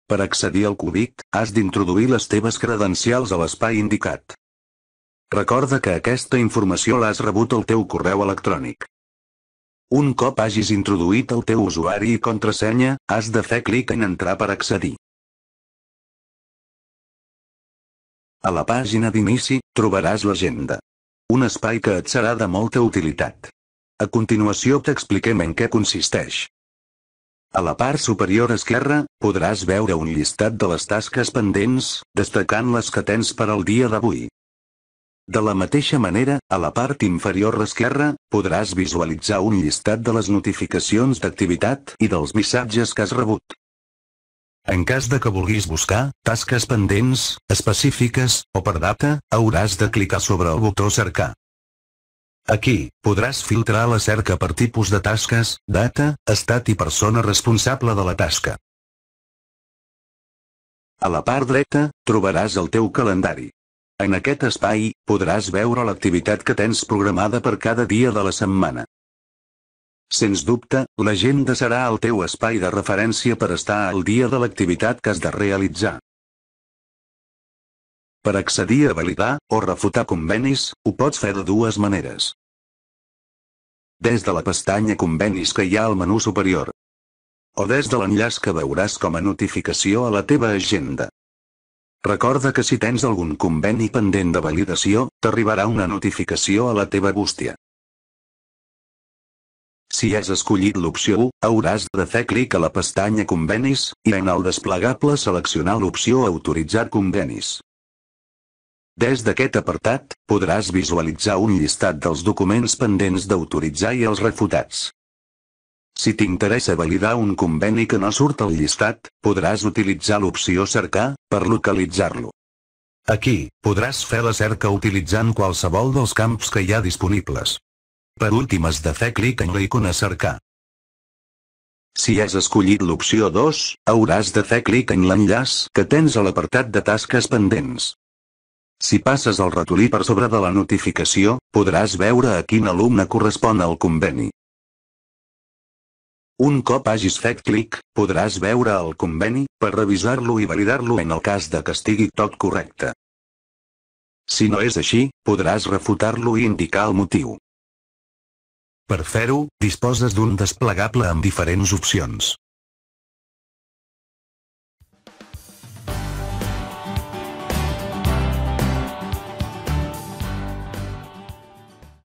Per accedir al cúbic, has d'introduir les teves credencials a l'espai indicat. Recorda que aquesta informació l'has rebut al teu correu electrònic. Un cop hagis introduït el teu usuari i contrasenya, has de fer clic en entrar per accedir. A la pàgina d'inici, trobaràs l'agenda. Un espai que et serà de molta utilitat. A continuació t'expliquem en què consisteix. A la part superior esquerra, podràs veure un llistat de les tasques pendents, destacant les que tens per al dia d'avui. De la mateixa manera, a la part inferior esquerra, podràs visualitzar un llistat de les notificacions d'activitat i dels missatges que has rebut. En cas de que vulguis buscar tasques pendents, específiques, o per data, hauràs de clicar sobre el botó cercar. Aquí, podràs filtrar la cerca per tipus de tasques, data, estat i persona responsable de la tasca. A la part dreta, trobaràs el teu calendari. En aquest espai, podràs veure l'activitat que tens programada per cada dia de la setmana. Sens dubte, l'agenda serà el teu espai de referència per estar al dia de l'activitat que has de realitzar. Per accedir a validar o refutar convenis, ho pots fer de dues maneres. Des de la pestanya Convenis que hi ha al menú superior. O des de l'enllaç que veuràs com a notificació a la teva agenda. Recorda que si tens algun conveni pendent de validació, t'arribarà una notificació a la teva bústia. Si has escollit l'opció 1, hauràs de fer clic a la pestanya Convenis, i en el desplegable seleccionar l'opció Autoritzar convenis. Des d'aquest apartat, podràs visualitzar un llistat dels documents pendents d'autoritzar i els refutats. Si t'interessa validar un conveni que no surt al llistat, podràs utilitzar l'opció Cercar, per localitzar-lo. Aquí, podràs fer la cerca utilitzant qualsevol dels camps que hi ha disponibles. Per últim has de fer clic en l'icona Cercar. Si has escollit l'opció 2, hauràs de fer clic en l'enllaç que tens a l'apartat de tasques pendents. Si passes el ratolí per sobre de la notificació, podràs veure a quin alumne correspon el conveni. Un cop hagis fet clic, podràs veure el conveni, per revisar-lo i validar-lo en el cas de que estigui tot correcte. Si no és així, podràs refutar-lo i indicar el motiu. Per fer-ho, disposes d'un desplegable amb diferents opcions.